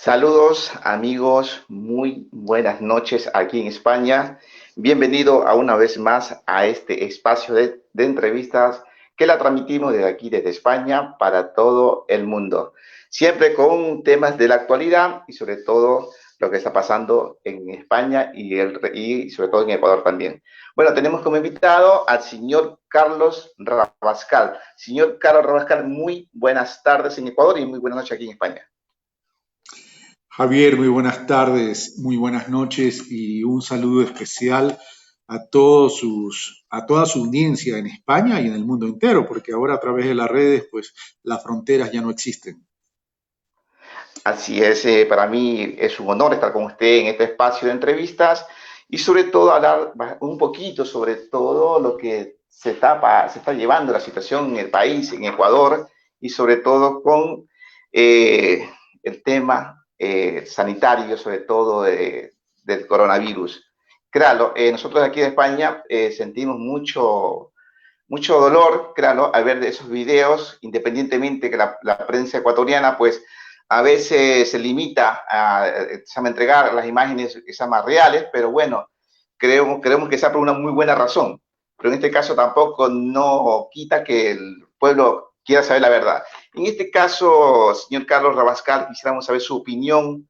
Saludos amigos, muy buenas noches aquí en España. Bienvenido a una vez más a este espacio de entrevistas que la transmitimos desde aquí, desde España, para todo el mundo. Siempre con temas de la actualidad y sobre todo lo que está pasando en España y sobre todo en Ecuador también. Bueno, tenemos como invitado al señor Carlos Rabascal. Señor Carlos Rabascal, muy buenas tardes en Ecuador y muy buenas noches aquí en España. Javier, muy buenas tardes, muy buenas noches y un saludo especial a toda su audiencia en España y en el mundo entero, porque ahora a través de las redes, pues las fronteras ya no existen. Así es, para mí es un honor estar con usted en este espacio de entrevistas y sobre todo hablar un poquito sobre todo lo que se está llevando la situación en el país, en Ecuador, y sobre todo con el tema sanitario, sobre todo del coronavirus. Claro, nosotros aquí de España sentimos mucho dolor, claro, al ver esos videos, independientemente que la prensa ecuatoriana, pues a veces se limita a entregar las imágenes que sean más reales, pero bueno, creemos que sea por una muy buena razón. Pero en este caso tampoco no quita que el pueblo quiera saber la verdad. En este caso, señor Carlos Rabascal, quisiéramos saber su opinión.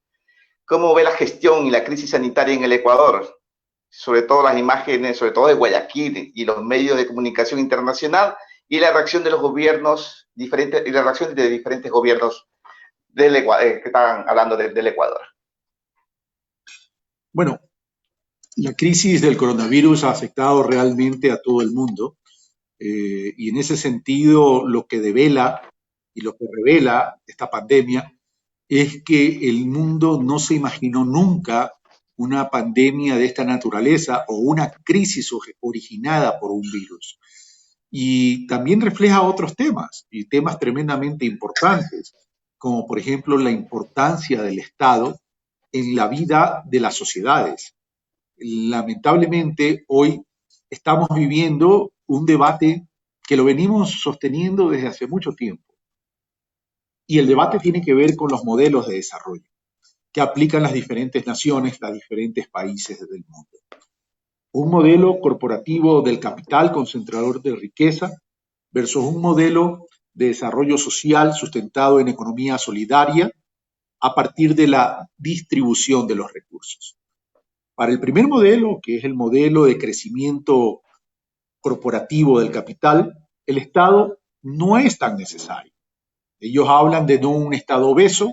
¿Cómo ve la gestión y la crisis sanitaria en el Ecuador? Sobre todo las imágenes, sobre todo de Guayaquil y los medios de comunicación internacional y la reacción de los gobiernos diferentes y la reacción de diferentes gobiernos que estaban hablando del Ecuador. Bueno, la crisis del coronavirus ha afectado realmente a todo el mundo y en ese sentido lo que devela y lo que revela esta pandemia es que el mundo no se imaginó nunca una pandemia de esta naturaleza o una crisis originada por un virus. Y también refleja otros temas, y temas tremendamente importantes, como por ejemplo la importancia del Estado en la vida de las sociedades. Lamentablemente, hoy estamos viviendo un debate que lo venimos sosteniendo desde hace mucho tiempo. Y el debate tiene que ver con los modelos de desarrollo que aplican las diferentes naciones, los diferentes países del mundo. Un modelo corporativo del capital concentrador de riqueza versus un modelo de desarrollo social sustentado en economía solidaria a partir de la distribución de los recursos. Para el primer modelo, que es el modelo de crecimiento corporativo del capital, el Estado no es tan necesario. Ellos hablan de no un Estado obeso,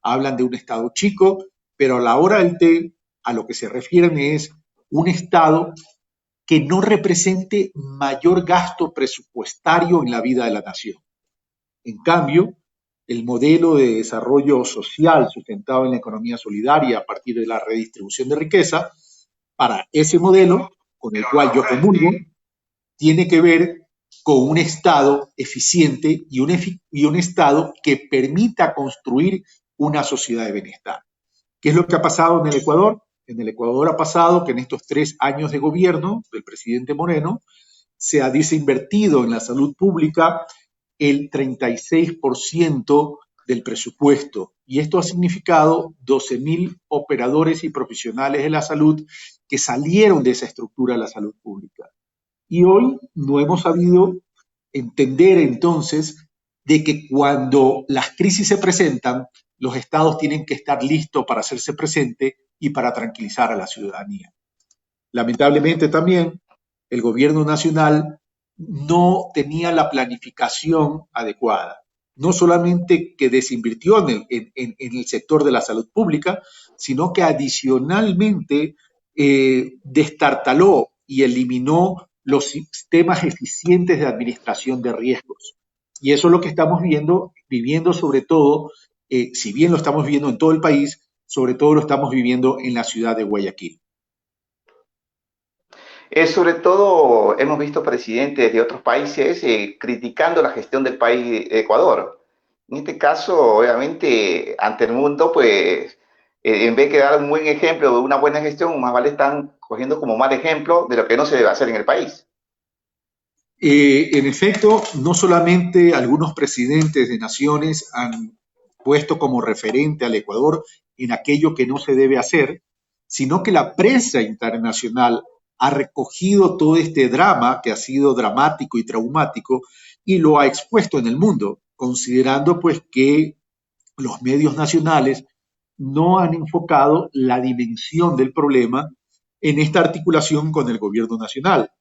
hablan de un Estado chico, pero a la hora del té, a lo que se refieren es un Estado que no represente mayor gasto presupuestario en la vida de la nación. En cambio, el modelo de desarrollo social sustentado en la economía solidaria a partir de la redistribución de riqueza, para ese modelo, con el cual yo comulgo, tiene que ver con un Estado eficiente y un Estado que permita construir una sociedad de bienestar. ¿Qué es lo que ha pasado en el Ecuador? En el Ecuador ha pasado que en estos 3 años de gobierno del presidente Moreno se ha desinvertido en la salud pública el 36% del presupuesto. Y esto ha significado 12.000 operadores y profesionales de la salud que salieron de esa estructura de la salud pública. Y hoy no hemos sabido entender entonces de que cuando las crisis se presentan, los estados tienen que estar listos para hacerse presente y para tranquilizar a la ciudadanía. Lamentablemente también el gobierno nacional no tenía la planificación adecuada. No solamente que desinvirtió en el sector de la salud pública, sino que adicionalmente destartaló y eliminó los sistemas eficientes de administración de riesgos. Y eso es lo que estamos viviendo sobre todo, si bien lo estamos viviendo en todo el país, sobre todo lo estamos viviendo en la ciudad de Guayaquil. Sobre todo hemos visto presidentes de otros países criticando la gestión del país de Ecuador. En este caso, obviamente, ante el mundo, pues, en vez de dar un buen ejemplo de una buena gestión, más vale están cogiendo como mal ejemplo de lo que no se debe hacer en el país. En efecto, no solamente algunos presidentes de naciones han puesto como referente al Ecuador en aquello que no se debe hacer, sino que la prensa internacional ha recogido todo este drama que ha sido dramático y traumático y lo ha expuesto en el mundo, considerando pues que los medios nacionales no han enfocado la dimensión del problema en esta articulación con el gobierno nacional.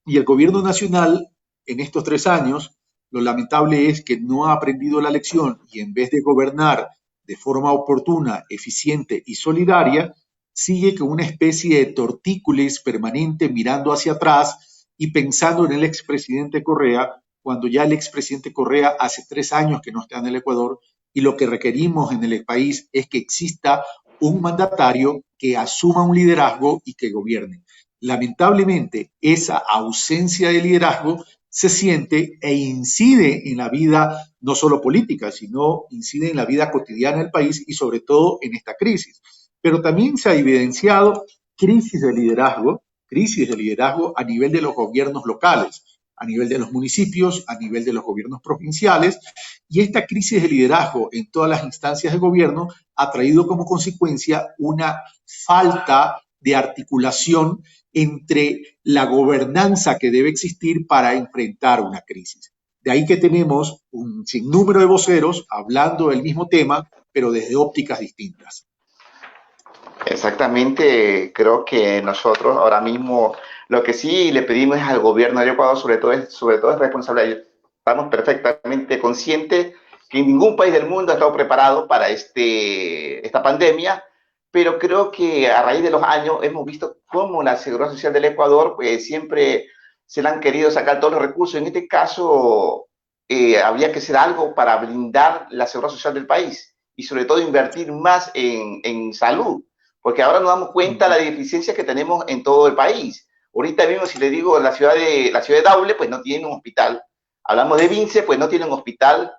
Y el gobierno nacional, en estos 3 años, lo lamentable es que no ha aprendido la lección y en vez de gobernar de forma oportuna, eficiente y solidaria, sigue con una especie de tortícolis permanente mirando hacia atrás y pensando en el expresidente Correa, cuando ya el expresidente Correa hace 3 años que no está en el Ecuador y lo que requerimos en el país es que exista un mandatario que asuma un liderazgo y que gobierne. Lamentablemente, esa ausencia de liderazgo se siente e incide en la vida no solo política, sino incide en la vida cotidiana del país y sobre todo en esta crisis. Pero también se ha evidenciado crisis de liderazgo a nivel de los gobiernos locales, a nivel de los municipios, a nivel de los gobiernos provinciales, y esta crisis de liderazgo en todas las instancias de gobierno ha traído como consecuencia una falta de articulación entre la gobernanza que debe existir para enfrentar una crisis. De ahí que tenemos un sinnúmero de voceros hablando del mismo tema, pero desde ópticas distintas. Exactamente, creo que nosotros ahora mismo lo que sí le pedimos al gobierno de Ecuador sobre todo es responsabilidad. Estamos perfectamente conscientes que ningún país del mundo ha estado preparado para esta pandemia, pero creo que a raíz de los años hemos visto cómo la seguridad social del Ecuador pues siempre se le han querido sacar todos los recursos. En este caso, habría que hacer algo para blindar la seguridad social del país y sobre todo invertir más en salud, porque ahora nos damos cuenta de la deficiencia que tenemos en todo el país. Ahorita mismo, si le digo, la ciudad de Daule, pues no tiene un hospital. Hablamos de Vince, pues no tiene un hospital.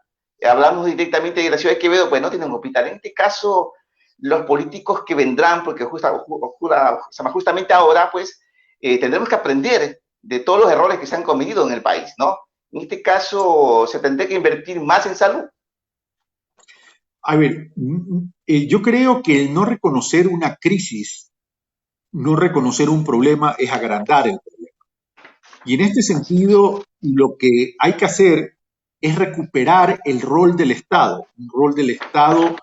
Hablamos directamente de la ciudad de Quevedo, pues no tiene un hospital. En este caso, los políticos que vendrán, porque justamente ahora, pues tendremos que aprender de todos los errores que se han cometido en el país, ¿no? En este caso, se tendría que invertir más en salud. A ver, yo creo que el no reconocer una crisis, no reconocer un problema es agrandar el problema. Y en este sentido, lo que hay que hacer es recuperar el rol del Estado, un rol del Estado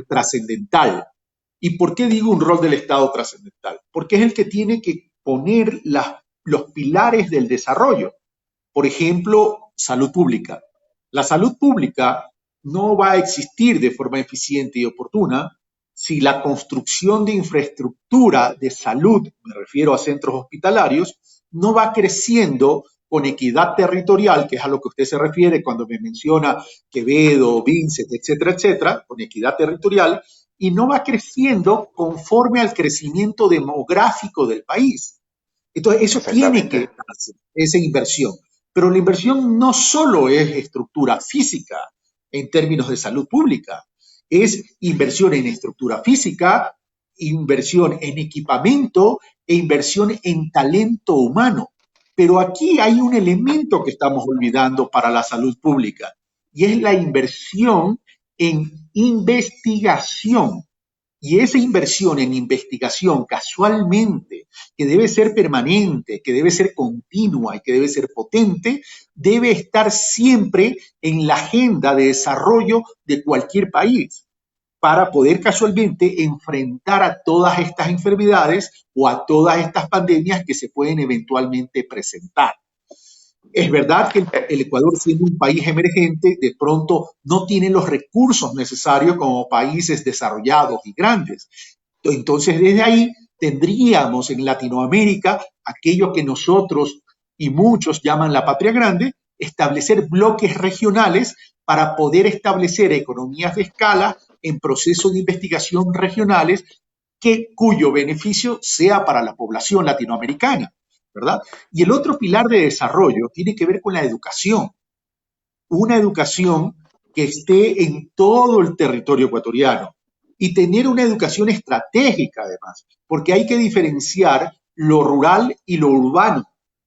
trascendental. ¿Y por qué digo un rol del Estado trascendental? Porque es el que tiene que poner los pilares del desarrollo. Por ejemplo, salud pública. La salud pública no va a existir de forma eficiente y oportuna si la construcción de infraestructura de salud, me refiero a centros hospitalarios, no va creciendo con equidad territorial, que es a lo que usted se refiere cuando me menciona Quevedo, Vincent, etcétera, etcétera, con equidad territorial, y no va creciendo conforme al crecimiento demográfico del país. Entonces, eso tiene que darse, esa inversión. Pero la inversión no solo es estructura física en términos de salud pública, es inversión en estructura física, inversión en equipamiento e inversión en talento humano. Pero aquí hay un elemento que estamos olvidando para la salud pública y es la inversión en investigación. Y esa inversión en investigación, casualmente, que debe ser permanente, que debe ser continua y que debe ser potente, debe estar siempre en la agenda de desarrollo de cualquier país para poder casualmente enfrentar a todas estas enfermedades o a todas estas pandemias que se pueden eventualmente presentar. Es verdad que el Ecuador, siendo un país emergente, de pronto no tiene los recursos necesarios como países desarrollados y grandes. Entonces, desde ahí tendríamos en Latinoamérica aquello que nosotros y muchos llaman la patria grande, establecer bloques regionales para poder establecer economías de escala en procesos de investigación regionales cuyo beneficio sea para la población latinoamericana, ¿verdad? Y el otro pilar de desarrollo tiene que ver con la educación. Una educación que esté en todo el territorio ecuatoriano y tener una educación estratégica además, porque hay que diferenciar lo rural y lo urbano.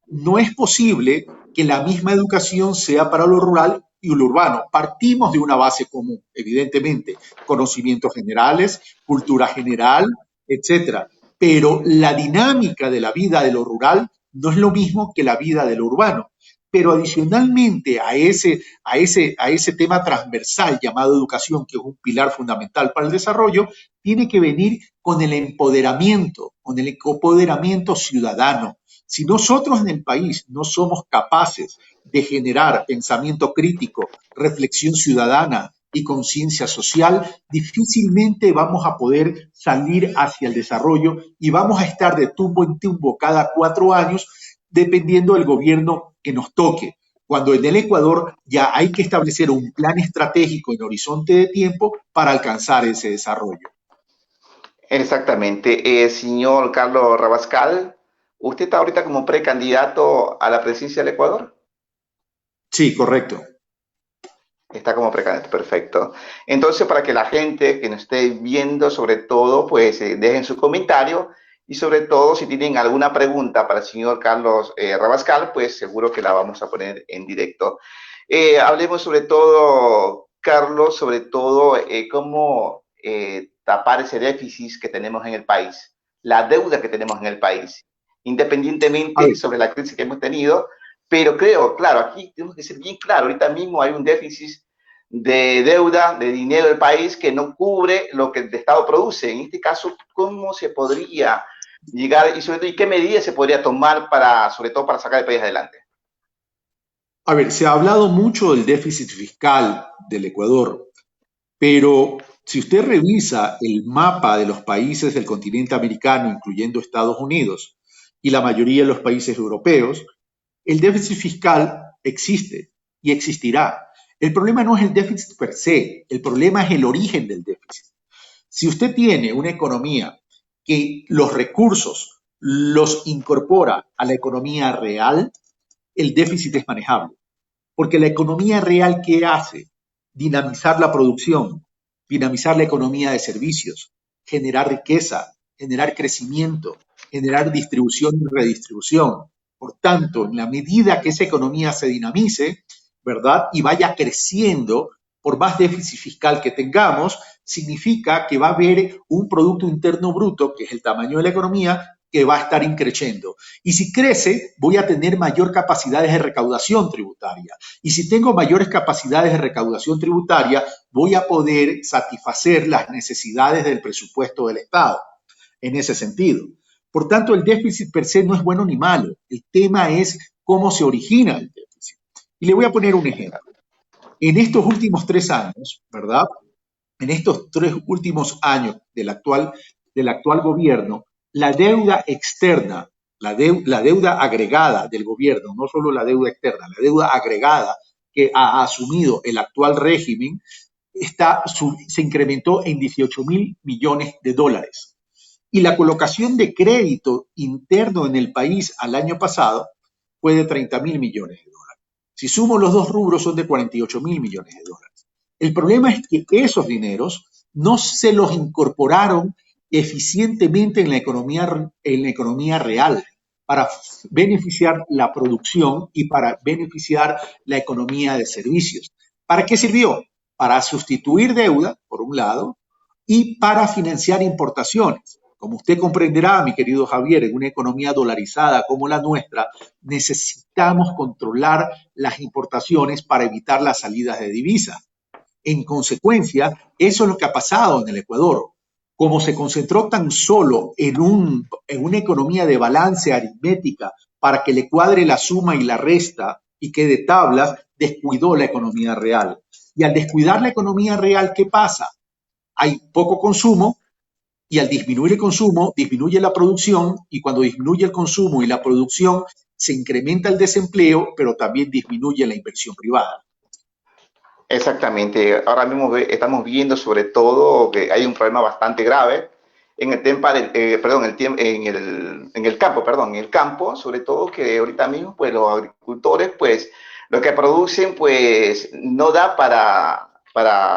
No es posible que la misma educación sea para lo rural y lo urbano. Partimos de una base común, evidentemente, conocimientos generales, cultura general, etcétera. Pero la dinámica de la vida de lo rural no es lo mismo que la vida de lo urbano. Pero adicionalmente a ese tema transversal llamado educación, que es un pilar fundamental para el desarrollo, tiene que venir con el empoderamiento ciudadano. Si nosotros en el país no somos capaces de generar pensamiento crítico, reflexión ciudadana y conciencia social, difícilmente vamos a poder salir hacia el desarrollo y vamos a estar de tumbo en tumbo cada 4 años, dependiendo del gobierno que nos toque. Cuando en el Ecuador ya hay que establecer un plan estratégico en horizonte de tiempo para alcanzar ese desarrollo. Exactamente. Señor Carlos Rabascal, ¿usted está ahorita como precandidato a la presidencia del Ecuador? Sí, correcto. Está como precandidato, perfecto. Entonces, para que la gente que nos esté viendo, sobre todo, pues dejen su comentario y sobre todo, si tienen alguna pregunta para el señor Carlos Rabascal, pues seguro que la vamos a poner en directo. Hablemos sobre todo, Carlos, sobre todo cómo tapar ese déficit que tenemos en el país, la deuda que tenemos en el país, A independientemente ver, sobre la crisis que hemos tenido, pero creo, claro, aquí tenemos que ser bien claro, ahorita mismo hay un déficit de deuda, de dinero del país que no cubre lo que el Estado produce. En este caso, ¿cómo se podría llegar y sobre todo, y qué medidas se podría tomar para, sobre todo, para sacar el país adelante? se ha hablado mucho del déficit fiscal del Ecuador, pero si usted revisa el mapa de los países del continente americano, incluyendo Estados Unidos y la mayoría de los países europeos, el déficit fiscal existe y existirá. El problema no es el déficit per se, el problema es el origen del déficit. Si usted tiene una economía que los recursos los incorpora a la economía real, el déficit es manejable. Porque la economía real, ¿qué hace? Dinamizar la producción, dinamizar la economía de servicios, generar riqueza, generar crecimiento, generar distribución y redistribución. Por tanto, en la medida que esa economía se dinamice, ¿verdad? Y vaya creciendo, por más déficit fiscal que tengamos, significa que va a haber un Producto Interno Bruto, que es el tamaño de la economía, que va a estar increciendo. Y si crece, voy a tener mayor capacidades de recaudación tributaria. Y si tengo mayores capacidades de recaudación tributaria, voy a poder satisfacer las necesidades del presupuesto del Estado en ese sentido. Por tanto, el déficit per se no es bueno ni malo. El tema es cómo se origina el déficit. Y le voy a poner un ejemplo. En estos últimos 3 años, ¿verdad? En estos 3 últimos años del actual gobierno, la deuda externa, la deuda agregada del gobierno, no solo la deuda externa, la deuda agregada que ha asumido el actual régimen, se incrementó en 18.000 millones de dólares. Y la colocación de crédito interno en el país al año pasado fue de 30.000 millones de dólares. Si sumo los dos rubros son de 48.000 millones de dólares. El problema es que esos dineros no se los incorporaron eficientemente en la economía real para beneficiar la producción y para beneficiar la economía de servicios. ¿Para qué sirvió? Para sustituir deuda, por un lado, y para financiar importaciones. Como usted comprenderá, mi querido Javier, en una economía dolarizada como la nuestra, necesitamos controlar las importaciones para evitar las salidas de divisas. En consecuencia, eso es lo que ha pasado en el Ecuador. Como se concentró tan solo en una economía de balance aritmética para que le cuadre la suma y la resta y quede tablas, descuidó la economía real. Y al descuidar la economía real, ¿qué pasa? Hay poco consumo y al disminuir el consumo, disminuye la producción y cuando disminuye el consumo y la producción, se incrementa el desempleo, pero también disminuye la inversión privada. Exactamente. Ahora mismo estamos viendo sobre todo que hay un problema bastante grave en el tema del, perdón, en el campo, perdón, en el campo, sobre todo que ahorita mismo, pues los agricultores, pues lo que producen, pues no da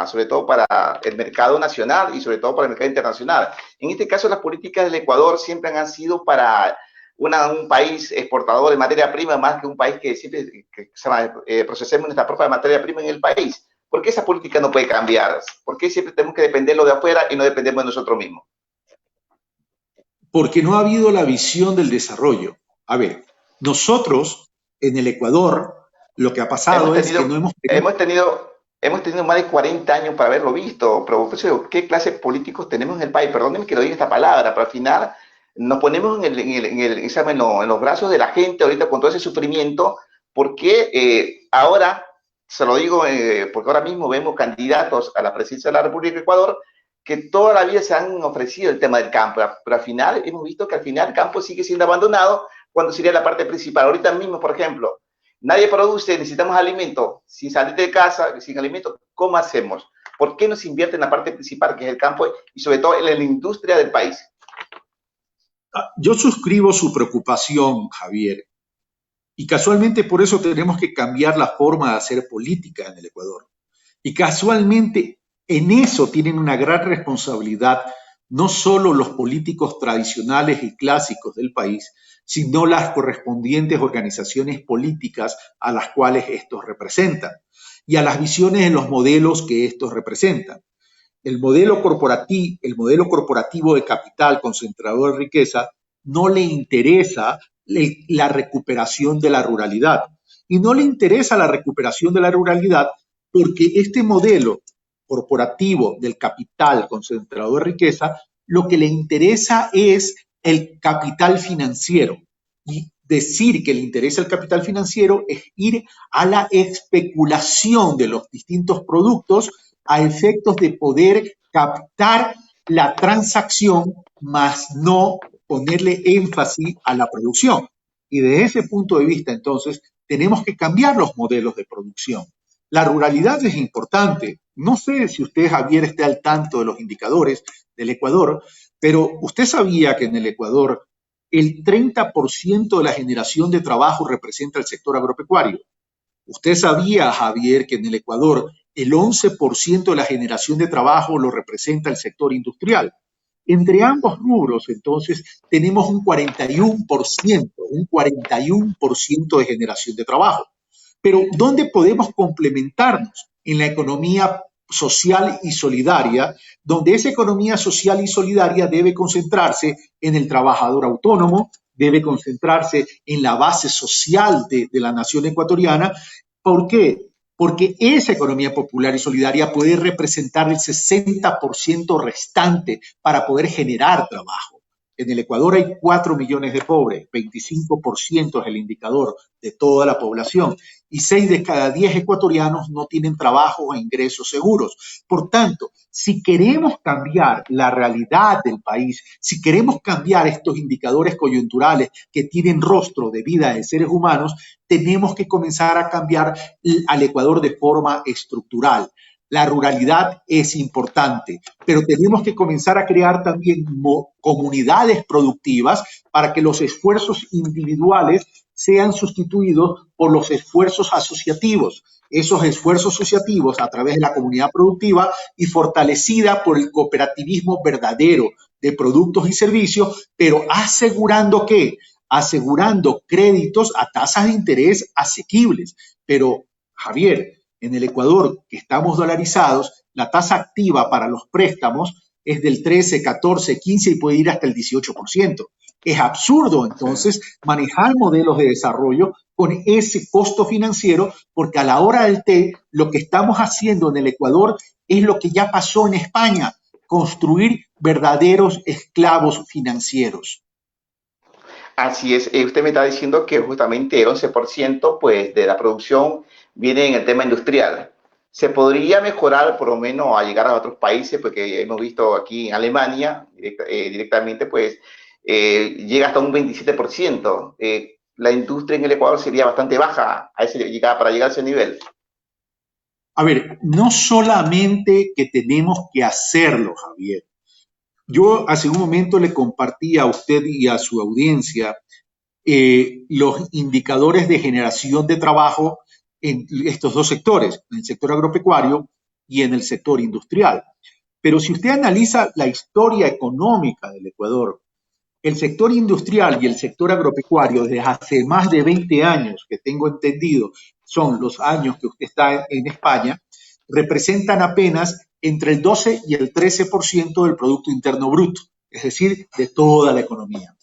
sobre todo para el mercado nacional y sobre todo para el mercado internacional. En este caso, las políticas del Ecuador siempre han sido para un país exportador de materia prima más que un país que siempre procesemos nuestra propia materia prima en el país. ¿Por qué esa política no puede cambiar? ¿Por qué siempre tenemos que dependerlo de afuera y no dependemos de nosotros mismos? Porque no ha habido la visión del desarrollo. A ver, nosotros en el Ecuador lo que ha Hemos pasado es que no tenido, hemos tenido. hemos tenido, hemos tenido más de 40 años para haberlo visto, pero profesor, ¿qué clase de políticos tenemos en el país? Perdónenme que lo diga esta palabra, pero al final nos ponemos en los brazos de la gente ahorita con todo ese sufrimiento, porque ahora, se lo digo, porque ahora mismo vemos candidatos a la presidencia de la República de Ecuador que toda la vida se han ofrecido el tema del campo, pero al final hemos visto que al final el campo sigue siendo abandonado cuando sería la parte principal. Ahorita mismo, por ejemplo, nadie produce, necesitamos alimento. Sin salir de casa, sin alimento, ¿cómo hacemos? ¿Por qué no se invierte en la parte principal, que es el campo, y sobre todo en la industria del país? Yo suscribo su preocupación, Javier, y casualmente por eso tenemos que cambiar la forma de hacer política en el Ecuador. Y casualmente en eso tienen una gran responsabilidad no solo los políticos tradicionales y clásicos del país, sino las correspondientes organizaciones políticas a las cuales estos representan y a las visiones en los modelos que estos representan. El modelo corporativo de capital concentrador de riqueza no le interesa la recuperación de la ruralidad. Y no le interesa la recuperación de la ruralidad porque este modelo corporativo del capital concentrador de riqueza, lo que le interesa es el capital financiero. Y decir que le interesa el capital financiero es ir a la especulación de los distintos productos a efectos de poder captar la transacción, más no ponerle énfasis a la producción. Y de ese punto de vista, entonces, tenemos que cambiar los modelos de producción. La ruralidad es importante. No sé si usted, Javier, esté al tanto de los indicadores del Ecuador, pero usted sabía que en el Ecuador el 30% de la generación de trabajo representa el sector agropecuario. Usted sabía, Javier, que en el Ecuador el 11% de la generación de trabajo lo representa el sector industrial. Entre ambos rubros, entonces, tenemos un 41% de generación de trabajo. Pero ¿dónde podemos complementarnos? En la economía social y solidaria, donde esa economía social y solidaria debe concentrarse en el trabajador autónomo, debe concentrarse en la base social de la nación ecuatoriana. ¿Por qué? Porque esa economía popular y solidaria puede representar el 60% restante para poder generar trabajo. En el Ecuador hay 4 millones de pobres, 25% es el indicador de toda la población, y 6 de cada 10 ecuatorianos no tienen trabajo o ingresos seguros. Por tanto, si queremos cambiar la realidad del país, si queremos cambiar estos indicadores coyunturales que tienen rostro de vida de seres humanos, tenemos que comenzar a cambiar al Ecuador de forma estructural. La ruralidad es importante, pero tenemos que comenzar a crear también comunidades productivas para que los esfuerzos individuales sean sustituidos por los esfuerzos asociativos. Esos esfuerzos asociativos a través de la comunidad productiva y fortalecida por el cooperativismo verdadero de productos y servicios, pero asegurando que asegurando créditos a tasas de interés asequibles. Pero, Javier, en el Ecuador, que estamos dolarizados, la tasa activa para los préstamos es del 13, 14, 15 y puede ir hasta el 18%. Es absurdo, entonces, manejar modelos de desarrollo con ese costo financiero, porque a la hora del té, lo que estamos haciendo en el Ecuador es lo que ya pasó en España, construir verdaderos esclavos financieros. Así es, usted me está diciendo que justamente el 11% pues, de la producción viene en el tema industrial. ¿Se podría mejorar por lo menos a llegar a otros países? Porque hemos visto aquí en Alemania directamente, pues llega hasta un 27%. La industria en el Ecuador sería bastante baja para llegar a ese nivel. A ver, no solamente que tenemos que hacerlo, Javier. Yo hace un momento le compartí a usted y a su audiencia los indicadores de generación de trabajo en estos dos sectores, en el sector agropecuario y en el sector industrial. Pero si usted analiza la historia económica del Ecuador, El sector industrial y el sector agropecuario, desde hace más de 20 años, que tengo entendido, son los años que usted está en España, representan apenas entre el 12 y el 13% del Producto Interno Bruto, es decir, de toda la economía.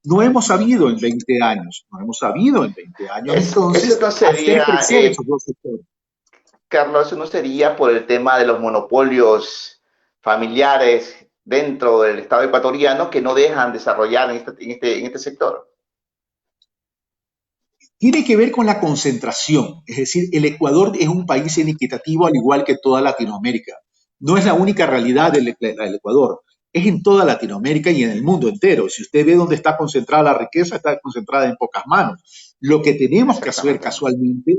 No hemos sabido en 20 años, no hemos sabido en 20 años Eso entonces no hacer sería, crecer esos dos sectores. Carlos, eso no sería por el tema de los monopolios familiares dentro del Estado ecuatoriano que no dejan desarrollar en este sector. Tiene que ver con la concentración, es decir, el Ecuador es un país inequitativo al igual que toda Latinoamérica. No es la única realidad del Ecuador, es en toda Latinoamérica y en el mundo entero. Si usted ve dónde está concentrada la riqueza, está concentrada en pocas manos. Lo que tenemos que hacer Exactamente. casualmente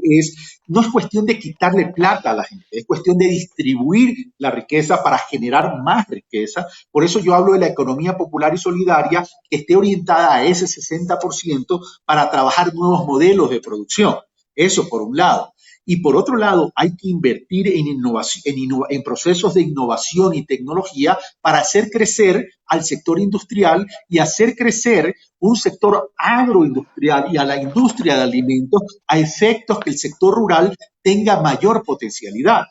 no es cuestión de quitarle plata a la gente, es cuestión de distribuir la riqueza para generar más riqueza. Por eso yo hablo de la economía popular y solidaria que esté orientada a ese 60% para trabajar nuevos modelos de producción. Eso por un lado. Y por otro lado, hay que invertir en, innovación, en procesos de innovación y tecnología para hacer crecer al sector industrial y hacer crecer un sector agroindustrial y a la industria de alimentos a efectos que el sector rural tenga mayor potencialidad.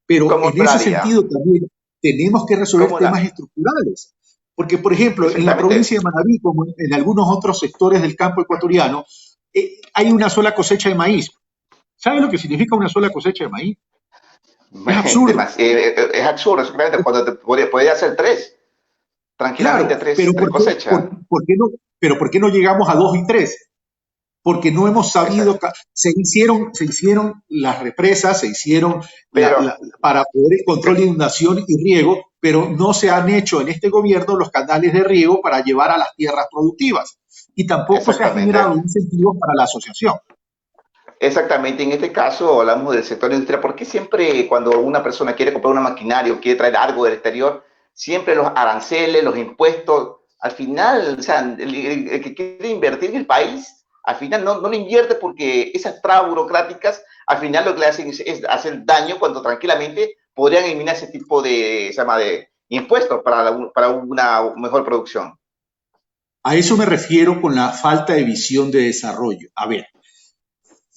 Pero ¿Cómo en ese operaría? sentido también tenemos que resolver ¿Cómo temas la? estructurales. Porque, por ejemplo, en la provincia Exactamente. de Manabí, como en algunos otros sectores del campo ecuatoriano, hay una sola cosecha de maíz. ¿Sabe lo que significa una sola cosecha de maíz? Es absurdo. Es absurdo, exactamente, cuando podría hacer tres, Claro, tranquilamente pero tres cosechas. ¿por qué no llegamos a dos y tres? Porque no hemos sabido, Exacto. se hicieron las represas, se hicieron Pero, para poder el control de inundación y riego, pero no se han hecho en este gobierno los canales de riego para llevar a las tierras productivas. Y tampoco se ha exactamente. generado incentivos para la asociación. Exactamente, en este caso hablamos del sector industrial, porque siempre cuando una persona quiere comprar una maquinaria o quiere traer algo del exterior, siempre los aranceles, los impuestos, al final, o sea, el que quiere invertir en el país, al final no lo invierte porque esas trabas burocráticas, al final lo que le hacen es hacer daño cuando tranquilamente podrían eliminar ese tipo de, se llama, de impuestos para una mejor producción. A eso me refiero con la falta de visión de desarrollo. A ver,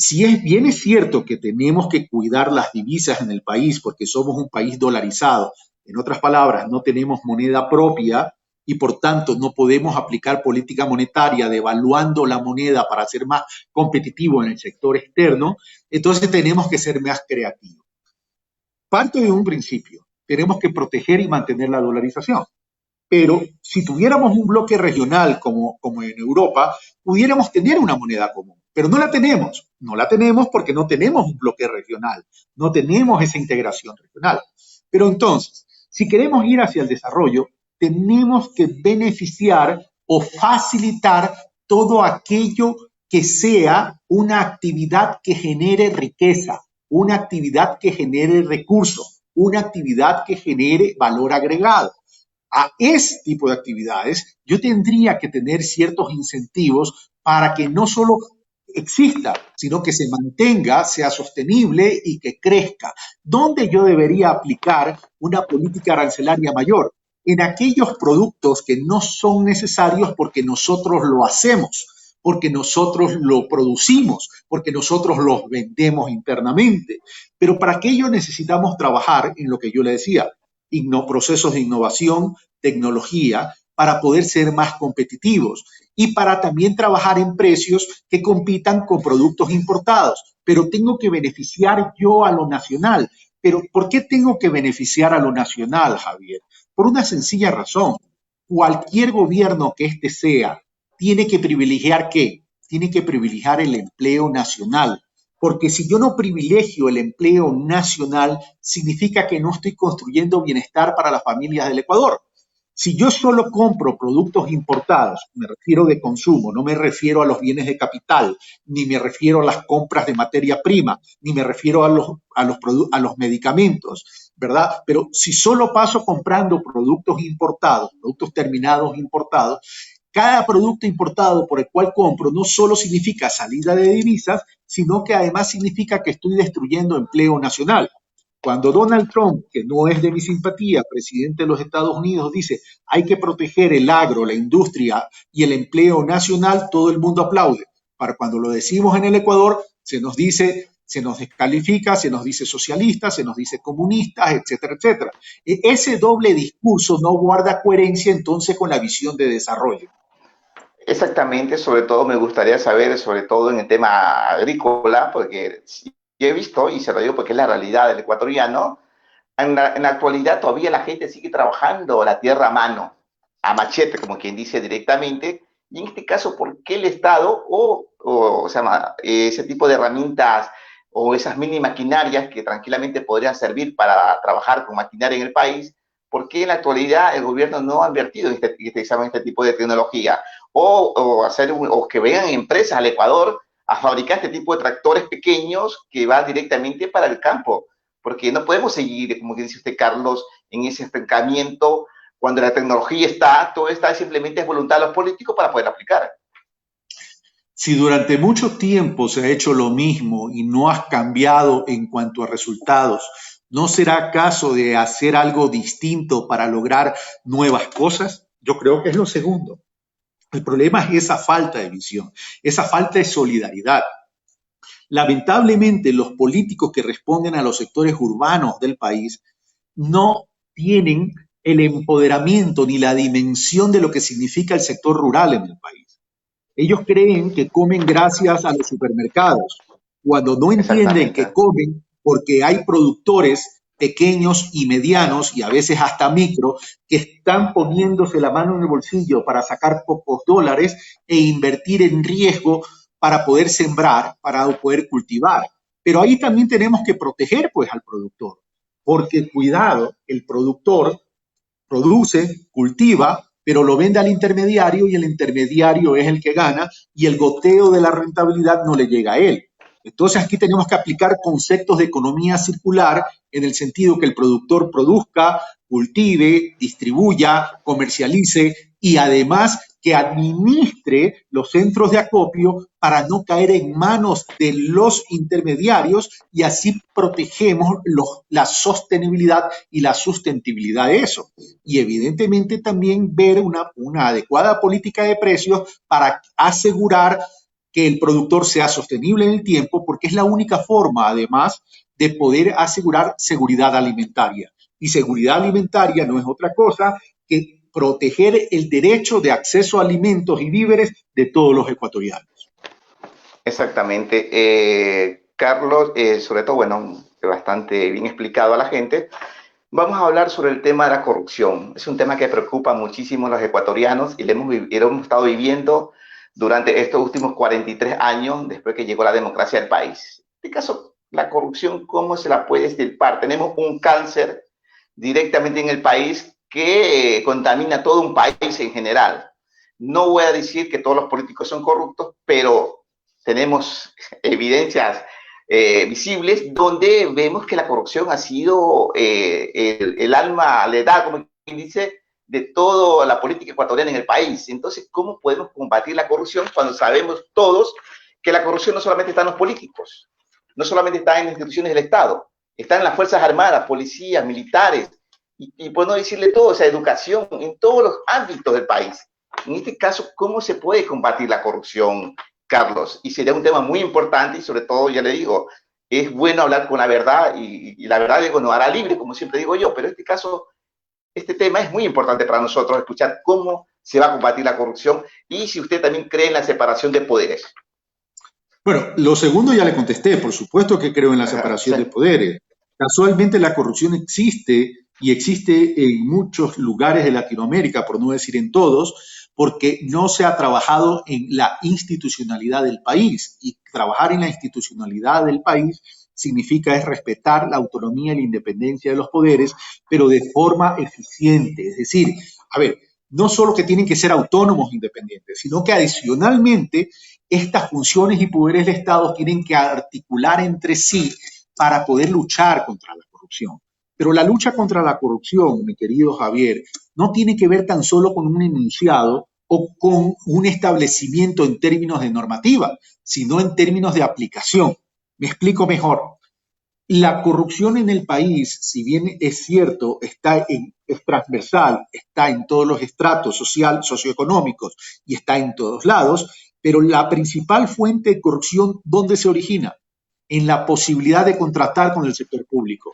si es bien es cierto que tenemos que cuidar las divisas en el país porque somos un país dolarizado, en otras palabras, no tenemos moneda propia y por tanto no podemos aplicar política monetaria devaluando la moneda para ser más competitivo en el sector externo, entonces tenemos que ser más creativos. Parto de un principio, tenemos que proteger y mantener la dolarización. Pero si tuviéramos un bloque regional como en Europa, pudiéramos tener una moneda común. Pero no la tenemos. No la tenemos porque no tenemos un bloque regional. No tenemos esa integración regional. Pero entonces, si queremos ir hacia el desarrollo, tenemos que beneficiar o facilitar todo aquello que sea una actividad que genere riqueza, una actividad que genere recursos, una actividad que genere valor agregado. A ese tipo de actividades, yo tendría que tener ciertos incentivos para que no solo exista, sino que se mantenga, sea sostenible y que crezca. ¿Dónde yo debería aplicar una política arancelaria mayor? En aquellos productos que no son necesarios porque nosotros lo hacemos, porque nosotros lo producimos, porque nosotros los vendemos internamente. Pero para aquello necesitamos trabajar en lo que yo le decía, procesos de innovación, tecnología, para poder ser más competitivos y para también trabajar en precios que compitan con productos importados. Pero tengo que beneficiar yo a lo nacional. Pero ¿por qué tengo que beneficiar a lo nacional, Javier? Por una sencilla razón. Cualquier gobierno que éste sea, tiene que privilegiar ¿qué? Tiene que privilegiar el empleo nacional. Porque si yo no privilegio el empleo nacional, significa que no estoy construyendo bienestar para las familias del Ecuador. Si yo solo compro productos importados, me refiero de consumo, no me refiero a los bienes de capital, ni me refiero a las compras de materia prima, ni me refiero a los medicamentos, ¿verdad? Pero si solo paso comprando productos importados, productos terminados importados, cada producto importado por el cual compro no solo significa salida de divisas, sino que además significa que estoy destruyendo empleo nacional. Cuando Donald Trump, que no es de mi simpatía, presidente de los Estados Unidos, dice hay que proteger el agro, la industria y el empleo nacional, todo el mundo aplaude. Para cuando lo decimos en el Ecuador, se nos dice, se nos descalifica, se nos dice socialistas, se nos dice comunistas, etcétera, etcétera. Ese doble discurso no guarda coherencia entonces con la visión de desarrollo. Exactamente, sobre todo me gustaría saber, sobre todo en el tema agrícola, porque sí, yo he visto, y se lo digo porque es la realidad del ecuatoriano, en la actualidad todavía la gente sigue trabajando la tierra a mano, a machete, como quien dice directamente, y en este caso, ¿por qué el Estado o sea, ese tipo de herramientas o esas mini maquinarias que tranquilamente podrían servir para trabajar con maquinaria en el país, por qué en la actualidad el gobierno no ha invertido en este tipo de tecnología? O que vengan empresas al Ecuador a fabricar este tipo de tractores pequeños que van directamente para el campo, porque no podemos seguir, como dice usted, Carlos, en ese estancamiento cuando la tecnología está, todo está, simplemente es voluntad de los políticos para poder aplicar. Si durante mucho tiempo se ha hecho lo mismo y no has cambiado en cuanto a resultados, ¿no será caso de hacer algo distinto para lograr nuevas cosas? Yo creo que es lo segundo. El problema es esa falta de visión, esa falta de solidaridad. Lamentablemente, los políticos que responden a los sectores urbanos del país no tienen el empoderamiento ni la dimensión de lo que significa el sector rural en el país. Ellos creen que comen gracias a los supermercados, cuando no entienden que Exactamente. comen porque hay productores pequeños y medianos y a veces hasta micro que están poniéndose la mano en el bolsillo para sacar pocos dólares e invertir en riesgo para poder sembrar, para poder cultivar. Pero ahí también tenemos que proteger pues al productor, porque cuidado, el productor produce, cultiva, pero lo vende al intermediario y el intermediario es el que gana y el goteo de la rentabilidad no le llega a él. Entonces aquí tenemos que aplicar conceptos de economía circular en el sentido que el productor produzca, cultive, distribuya, comercialice y además que administre los centros de acopio para no caer en manos de los intermediarios y así protegemos la sostenibilidad y la sustentabilidad de eso. Y evidentemente también ver una adecuada política de precios para asegurar que el productor sea sostenible en el tiempo, porque es la única forma, además, de poder asegurar seguridad alimentaria. Y seguridad alimentaria no es otra cosa que proteger el derecho de acceso a alimentos y víveres de todos los ecuatorianos. Exactamente. Carlos, sobre todo, bueno, bastante bien explicado a la gente. Vamos a hablar sobre el tema de la corrupción. Es un tema que preocupa muchísimo a los ecuatorianos y lo hemos estado viviendo durante estos últimos 43 años después que llegó la democracia al país. En este caso, la corrupción, ¿cómo se la puede extirpar? Tenemos un cáncer directamente en el país que contamina todo un país en general. No voy a decir que todos los políticos son corruptos, pero tenemos evidencias visibles donde vemos que la corrupción ha sido el alma letal, como quien dice, de toda la política ecuatoriana en el país. Entonces, ¿cómo podemos combatir la corrupción cuando sabemos todos que la corrupción no solamente está en los políticos, no solamente está en las instituciones del Estado, está en las Fuerzas Armadas, policías, militares, y por no decirle todo, o sea, educación, en todos los ámbitos del país? En este caso, ¿cómo se puede combatir la corrupción, Carlos? Y sería un tema muy importante y sobre todo, ya le digo, es bueno hablar con la verdad y la verdad digo, no hará libre, como siempre digo yo, pero en este caso, este tema es muy importante para nosotros, escuchar cómo se va a combatir la corrupción y si usted también cree en la separación de poderes. Bueno, lo segundo ya le contesté, por supuesto que creo en la separación Sí, de poderes. Casualmente la corrupción existe y existe en muchos lugares de Latinoamérica, por no decir en todos, porque no se ha trabajado en la institucionalidad del país. Y trabajar en la institucionalidad del país significa es respetar la autonomía y la independencia de los poderes, pero de forma eficiente. Es decir, a ver, no solo que tienen que ser autónomos e independientes, sino que adicionalmente estas funciones y poderes del Estado tienen que articular entre sí para poder luchar contra la corrupción. Pero la lucha contra la corrupción, mi querido Javier, no tiene que ver tan solo con un enunciado o con un establecimiento en términos de normativa, sino en términos de aplicación. Me explico mejor. La corrupción en el país, si bien es cierto, es transversal, está en todos los estratos socioeconómicos y está en todos lados, pero la principal fuente de corrupción, ¿dónde se origina? En la posibilidad de contratar con el sector público.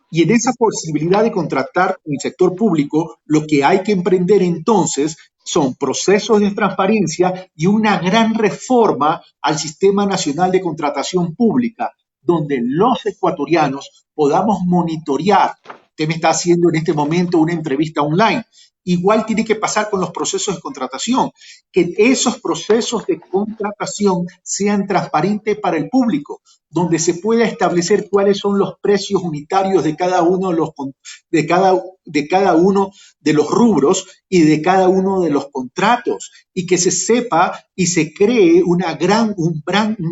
Y en esa posibilidad de contratar con el sector público, lo que hay que emprender entonces son procesos de transparencia y una gran reforma al Sistema Nacional de Contratación Pública, donde los ecuatorianos podamos monitorear. Usted me está haciendo en este momento una entrevista online. Igual tiene que pasar con los procesos de contratación, que esos procesos de contratación sean transparentes para el público, donde se pueda establecer cuáles son los precios unitarios de cada uno de cada uno de los rubros y de cada uno de los contratos, y que se sepa y se cree un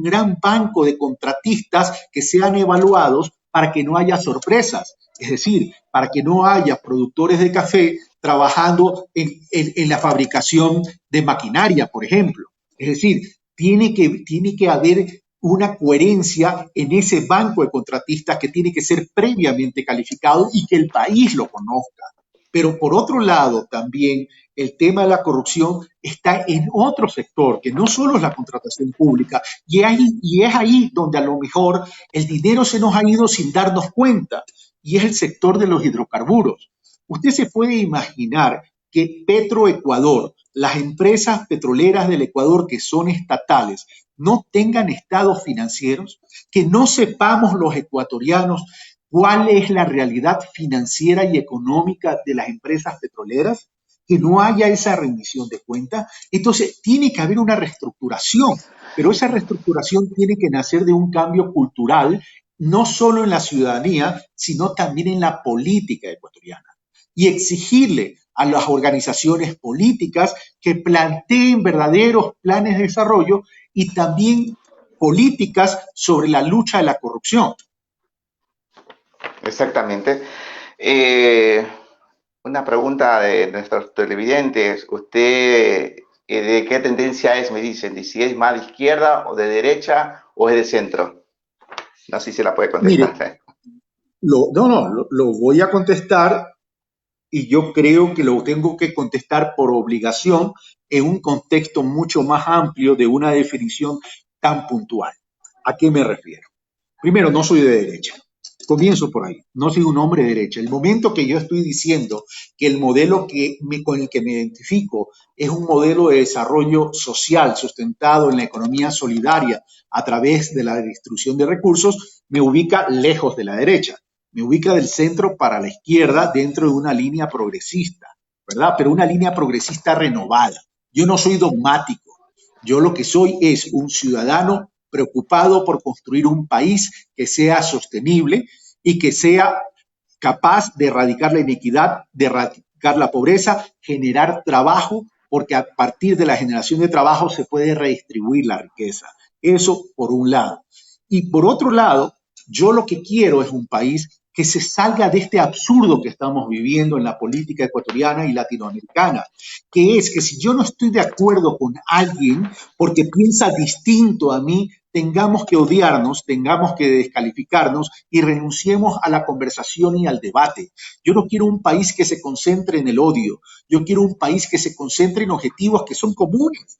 gran banco de contratistas que sean evaluados para que no haya sorpresas. Es decir, para que no haya productores de café trabajando en la fabricación de maquinaria, por ejemplo. Es decir, tiene que haber una coherencia en ese banco de contratistas que tiene que ser previamente calificado y que el país lo conozca. Pero por otro lado, también el tema de la corrupción está en otro sector, que no solo es la contratación pública, y es ahí donde a lo mejor el dinero se nos ha ido sin darnos cuenta, y es el sector de los hidrocarburos. Usted se puede imaginar que Petroecuador, las empresas petroleras del Ecuador que son estatales, no tengan estados financieros, que no sepamos los ecuatorianos cuál es la realidad financiera y económica de las empresas petroleras, que no haya esa rendición de cuentas. Entonces, tiene que haber una reestructuración, pero esa reestructuración tiene que nacer de un cambio cultural, no solo en la ciudadanía, sino también en la política ecuatoriana. Y exigirle a las organizaciones políticas que planteen verdaderos planes de desarrollo y también políticas sobre la lucha de la corrupción. Exactamente. Eh, una pregunta de nuestros televidentes. ¿Usted de qué tendencia es? Me dicen, si es más de izquierda o de derecha o es de centro. No sé si se la puede Mire, contestar. lo voy a contestar y yo creo que lo tengo que contestar por obligación en un contexto mucho más amplio de una definición tan puntual. ¿A qué me refiero? Primero, no soy de derecha. Comienzo por ahí. No soy un hombre de derecha. El momento que yo estoy diciendo que el modelo con el que me identifico es un modelo de desarrollo social sustentado en la economía solidaria a través de la distribución de recursos, me ubica lejos de la derecha. Me ubica del centro para la izquierda dentro de una línea progresista, ¿verdad? Pero una línea progresista renovada. Yo no soy dogmático. Yo lo que soy es un ciudadano preocupado por construir un país que sea sostenible y que sea capaz de erradicar la inequidad, de erradicar la pobreza, generar trabajo, porque a partir de la generación de trabajo se puede redistribuir la riqueza. Eso por un lado. Y por otro lado, yo lo que quiero es un país que se salga de este absurdo que estamos viviendo en la política ecuatoriana y latinoamericana, que es que si yo no estoy de acuerdo con alguien porque piensa distinto a mí, tengamos que odiarnos, tengamos que descalificarnos y renunciemos a la conversación y al debate. Yo no quiero un país que se concentre en el odio, yo quiero un país que se concentre en objetivos que son comunes.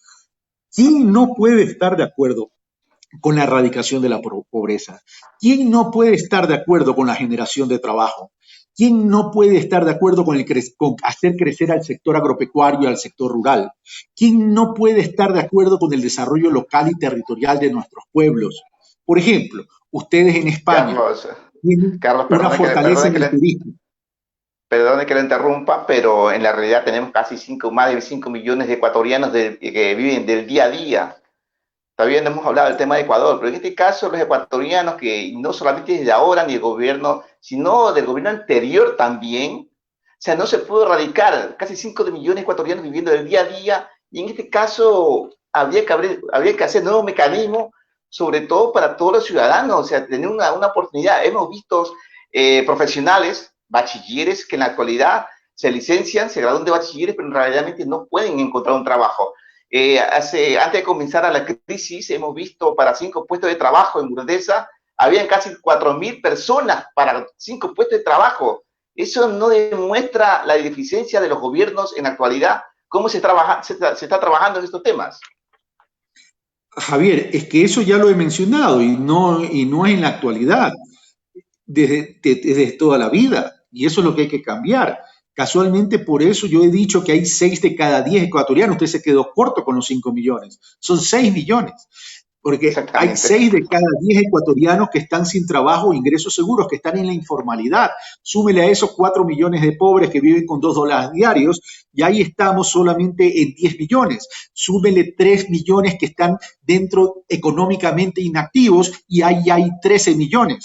¿Quién no puede estar de acuerdo con la erradicación de la pobreza? ¿Quién no puede estar de acuerdo con la generación de trabajo? ¿Quién no puede estar de acuerdo con hacer crecer al sector agropecuario y al sector rural? ¿Quién no puede estar de acuerdo con el desarrollo local y territorial de nuestros pueblos? Por ejemplo, ustedes en España Carlos, tienen Carlos, una fortaleza en el turismo. perdone que le interrumpa, pero en la realidad tenemos casi más de 5 millones de ecuatorianos que viven del día a día. Todavía no hemos hablado del tema de Ecuador, pero en este caso los ecuatorianos que no solamente desde ahora ni el gobierno, sino del gobierno anterior también, o sea, no se pudo erradicar casi 5 millones de ecuatorianos viviendo del día a día, y en este caso habría que hacer nuevos mecanismos, sobre todo para todos los ciudadanos, o sea, tener una oportunidad. Hemos visto profesionales, bachilleres, que en la actualidad se licencian, se gradúan de bachilleres, pero realmente no pueden encontrar un trabajo. Antes de comenzar a la crisis, hemos visto para 5 puestos de trabajo en Urdesa, habían casi 4.000 personas para 5 puestos de trabajo. Eso no demuestra la deficiencia de los gobiernos en la actualidad. ¿Cómo se está trabajando en estos temas? Javier, es que eso ya lo he mencionado y no es en la actualidad, desde toda la vida. Y eso es lo que hay que cambiar. Casualmente, por eso yo he dicho que hay 6 de cada 10 ecuatorianos. Usted se quedó corto con los 5 millones. Son 6 millones. Porque hay Exactamente. 6 de cada 10 ecuatorianos que están sin trabajo o ingresos seguros, que están en la informalidad. Súmele a esos 4 millones de pobres que viven con $2 diarios y ahí estamos solamente en 10 millones. Súmele 3 millones que están dentro económicamente inactivos y ahí hay 13 millones.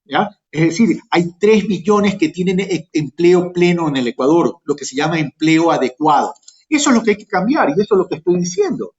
¿Ya? Es decir, hay 3 millones que tienen empleo pleno en el Ecuador, lo que se llama empleo adecuado. Eso es lo que hay que cambiar y eso es lo que estoy diciendo.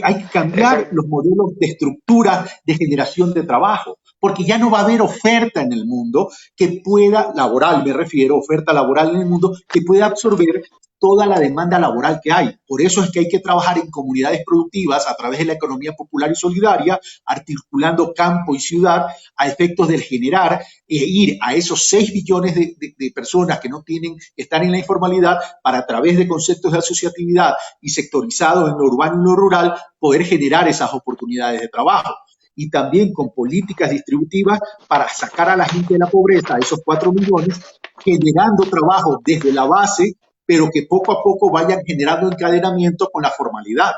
Hay que cambiar Exact los modelos de estructura de generación de trabajo, porque ya no va a haber oferta en el mundo que pueda, laboral me refiero, oferta laboral en el mundo, que pueda absorber toda la demanda laboral que hay. Por eso es que hay que trabajar en comunidades productivas a través de la economía popular y solidaria, articulando campo y ciudad a efectos del generar ir a esos 6 millones de personas que no tienen, que están en la informalidad, para a través de conceptos de asociatividad y sectorizados en lo urbano y lo rural, poder generar esas oportunidades de trabajo. Y también con políticas distributivas para sacar a la gente de la pobreza, a esos 4 millones, generando trabajo desde la base, pero que poco a poco vayan generando encadenamiento con la formalidad.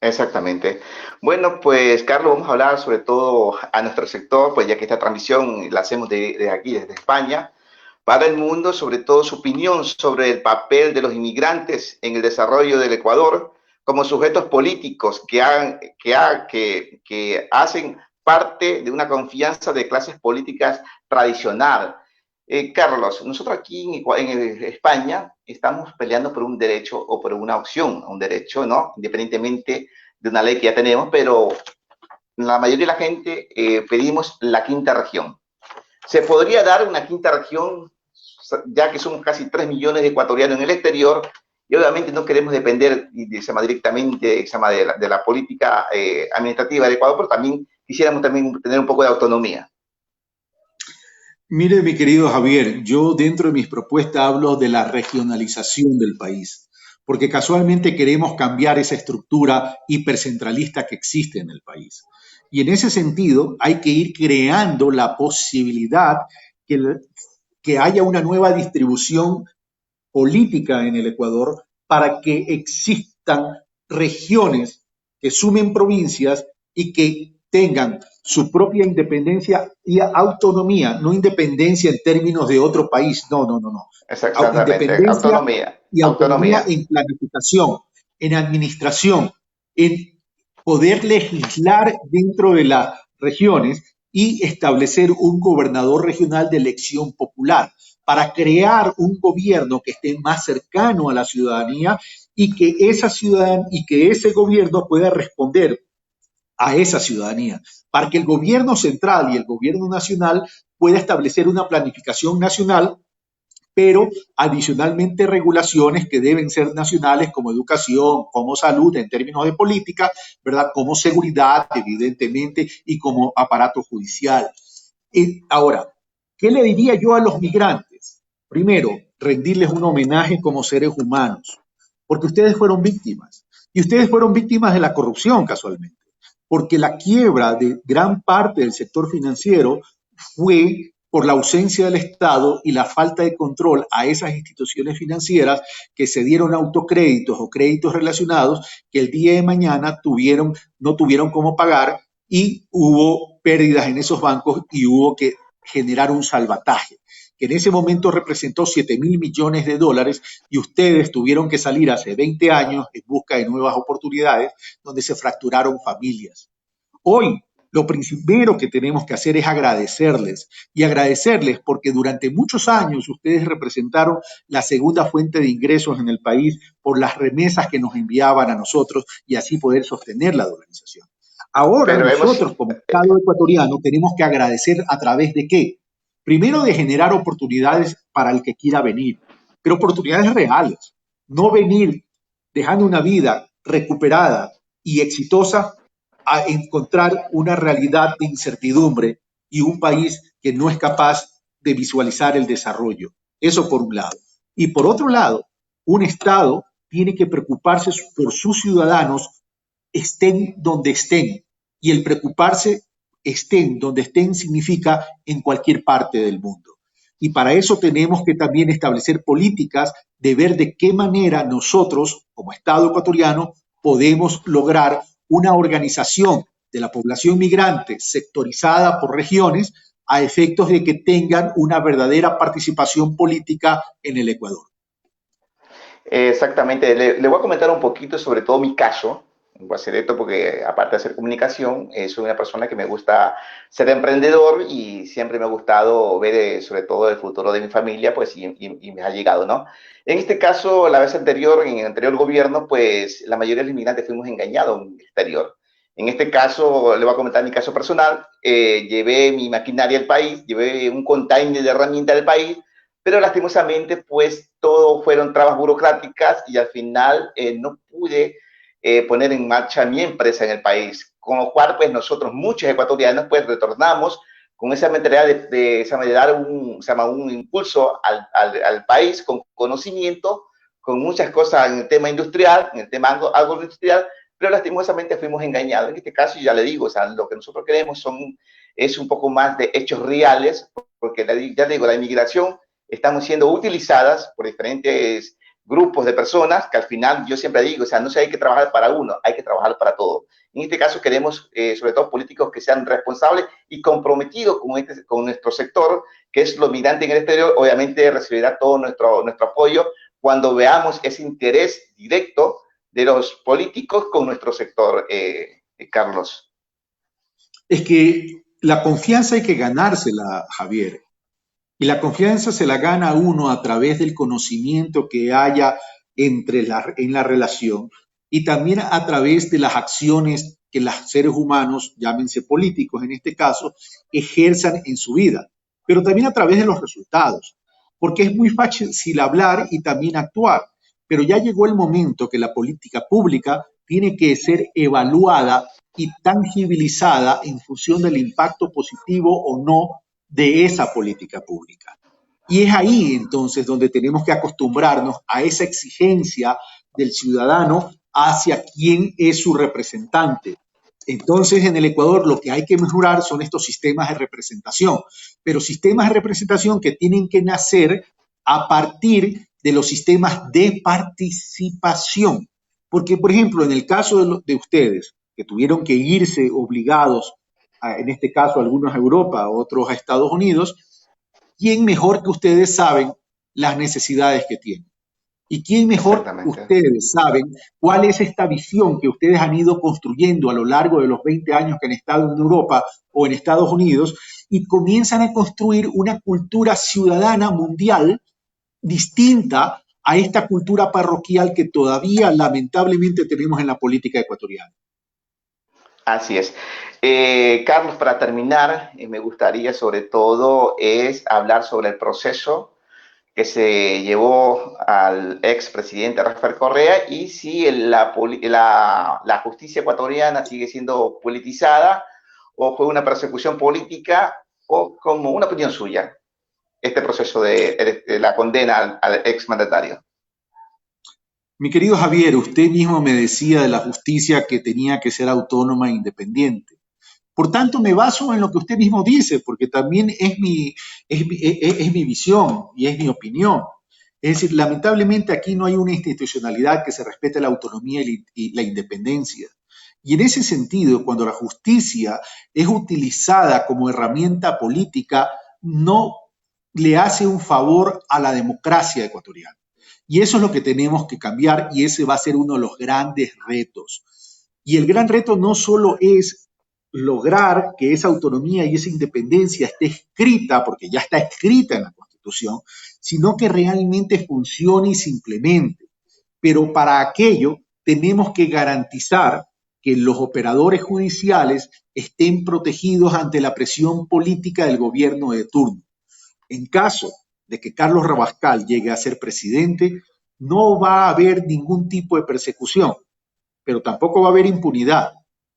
Exactamente. Bueno, pues Carlos, vamos a hablar sobre todo a nuestro sector, pues ya que esta transmisión la hacemos de aquí, desde España, para el mundo, sobre todo su opinión sobre el papel de los inmigrantes en el desarrollo del Ecuador como sujetos políticos que hacen parte de una confianza de clases políticas tradicional. Carlos, nosotros aquí en España estamos peleando por un derecho o por una opción, un derecho, ¿no? Independientemente de una ley que ya tenemos, pero la mayoría de la gente pedimos la quinta región. ¿Se podría dar una quinta región, ya que somos casi 3 millones de ecuatorianos en el exterior? Y obviamente no queremos depender directamente de la política administrativa del Ecuador, pero también quisiéramos también tener un poco de autonomía. Mire, mi querido Javier, yo dentro de mis propuestas hablo de la regionalización del país, porque casualmente queremos cambiar esa estructura hipercentralista que existe en el país. Y en ese sentido hay que ir creando la posibilidad que, que haya una nueva distribución política en el Ecuador para que existan regiones que sumen provincias y que tengan su propia independencia y autonomía, no independencia en términos de otro país, no, no, no, no. Exactamente, Independencia autonomía, y autonomía autonomía. en planificación, en administración, en poder legislar dentro de las regiones y establecer un gobernador regional de elección popular para crear un gobierno que esté más cercano a la ciudadanía y que esa ciudadanía y que ese gobierno pueda responder a esa ciudadanía, para que el gobierno central y el gobierno nacional pueda establecer una planificación nacional, pero adicionalmente regulaciones que deben ser nacionales como educación, como salud en términos de política, ¿verdad? Como seguridad, evidentemente, y como aparato judicial. Ahora, ¿qué le diría yo a los migrantes? Primero, rendirles un homenaje como seres humanos, porque ustedes fueron víctimas. Y ustedes fueron víctimas de la corrupción, casualmente, porque la quiebra de gran parte del sector financiero fue por la ausencia del Estado y la falta de control a esas instituciones financieras que se dieron autocréditos o créditos relacionados que el día de mañana no tuvieron cómo pagar y hubo pérdidas en esos bancos y hubo que generar un salvataje, que en ese momento representó 7.000 millones de dólares y ustedes tuvieron que salir hace 20 años en busca de nuevas oportunidades donde se fracturaron familias. Hoy lo primero que tenemos que hacer es agradecerles y agradecerles porque durante muchos años ustedes representaron la segunda fuente de ingresos en el país por las remesas que nos enviaban a nosotros y así poder sostener la dolarización. Ahora Pero hemos, nosotros como Estado ecuatoriano tenemos que agradecer a través de qué? Primero de generar oportunidades para el que quiera venir, pero oportunidades reales, no venir dejando una vida recuperada y exitosa a encontrar una realidad de incertidumbre y un país que no es capaz de visualizar el desarrollo. Eso por un lado. Y por otro lado, un Estado tiene que preocuparse por sus ciudadanos estén donde estén. Y el preocuparse estén donde estén significa en cualquier parte del mundo. Y para eso tenemos que también establecer políticas de ver de qué manera nosotros, como Estado ecuatoriano, podemos lograr una organización de la población migrante sectorizada por regiones a efectos de que tengan una verdadera participación política en el Ecuador. Exactamente, le voy a comentar un poquito sobre todo mi caso. Voy a hacer esto porque, aparte de hacer comunicación, soy una persona que me gusta ser emprendedor y siempre me ha gustado ver sobre todo el futuro de mi familia, pues, y me ha llegado, ¿no? En este caso, la vez anterior, en el anterior gobierno, pues, la mayoría de los inmigrantes fuimos engañados en el exterior. En este caso, le voy a comentar mi caso personal. Llevé mi maquinaria al país, llevé un container de herramientas al país, pero lastimosamente pues todo fueron trabas burocráticas y al final no pude poner en marcha mi empresa en el país, con lo cual pues nosotros muchos ecuatorianos pues retornamos con esa mentalidad de dar un impulso al país con conocimiento, con muchas cosas en el tema industrial, en el tema agroindustrial, pero lastimosamente fuimos engañados. En este caso ya le digo, o sea, lo que nosotros queremos es un poco más de hechos reales, porque ya le digo, la inmigración estamos siendo utilizadas por diferentes grupos de personas que al final yo siempre digo, o sea, no se hay que trabajar para uno, hay que trabajar para todo. En este caso queremos sobre todo políticos que sean responsables y comprometidos con nuestro sector, que es lo migrante en el exterior. Obviamente recibirá todo nuestro apoyo cuando veamos ese interés directo de los políticos con nuestro sector, Carlos. Es que la confianza hay que ganársela, Javier. Y la confianza se la gana uno a través del conocimiento que haya en la relación y también a través de las acciones que los seres humanos, llámense políticos en este caso, ejerzan en su vida, pero también a través de los resultados, porque es muy fácil hablar y también actuar, pero ya llegó el momento que la política pública tiene que ser evaluada y tangibilizada en función del impacto positivo o no de esa política pública. Y es ahí entonces donde tenemos que acostumbrarnos a esa exigencia del ciudadano hacia quién es su representante. Entonces, en el Ecuador lo que hay que mejorar son estos sistemas de representación, pero sistemas de representación que tienen que nacer a partir de los sistemas de participación. Porque, por ejemplo, en el caso de ustedes, que tuvieron que irse obligados, en este caso algunos a Europa, otros a Estados Unidos, ¿quién mejor que ustedes saben las necesidades que tienen? ¿Y quién mejor que Exactamente. ustedes saben cuál es esta visión que ustedes han ido construyendo a lo largo de los 20 años que han estado en Europa o en Estados Unidos y comienzan a construir una cultura ciudadana mundial distinta a esta cultura parroquial que todavía lamentablemente tenemos en la política ecuatoriana? Así es. Carlos, para terminar, me gustaría sobre todo es hablar sobre el proceso que se llevó al expresidente Rafael Correa y si la justicia ecuatoriana sigue siendo politizada o fue una persecución política o como una opinión suya, este proceso de la condena al exmandatario. Mi querido Javier, usted mismo me decía de la justicia que tenía que ser autónoma e independiente. Por tanto, me baso en lo que usted mismo dice, porque también es mi visión y es mi opinión. Es decir, lamentablemente aquí no hay una institucionalidad que se respete la autonomía y la independencia. Y en ese sentido, cuando la justicia es utilizada como herramienta política, no le hace un favor a la democracia ecuatoriana. Y eso es lo que tenemos que cambiar y ese va a ser uno de los grandes retos. Y el gran reto no solo es lograr que esa autonomía y esa independencia esté escrita, porque ya está escrita en la Constitución, sino que realmente funcione y se implemente. Pero para aquello tenemos que garantizar que los operadores judiciales estén protegidos ante la presión política del gobierno de turno. En caso de que Carlos Rabascal llegue a ser presidente, no va a haber ningún tipo de persecución, pero tampoco va a haber impunidad.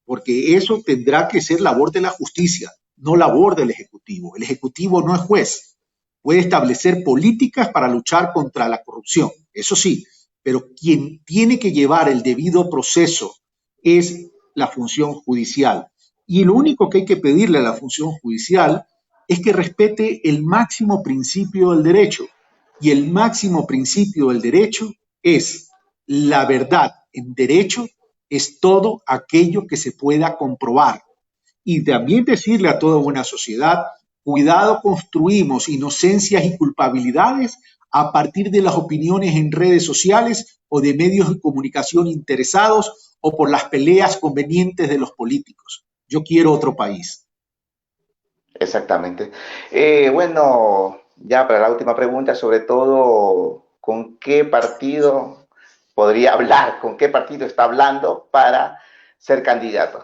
porque eso tendrá que ser labor de la justicia, no labor del Ejecutivo. El Ejecutivo no es juez, puede establecer políticas para luchar contra la corrupción, eso sí, pero quien tiene que llevar el debido proceso es la función judicial. Y lo único que hay que pedirle a la función judicial es que respete el máximo principio del derecho. Y el máximo principio del derecho es la verdad en derecho es todo aquello que se pueda comprobar. Y también decirle a toda buena sociedad, cuidado, construimos inocencias y culpabilidades a partir de las opiniones en redes sociales o de medios de comunicación interesados o por las peleas convenientes de los políticos. Yo quiero otro país. Exactamente. Bueno, ya para la última pregunta, sobre todo, ¿con qué partido podría hablar? ¿Con qué partido está hablando para ser candidato?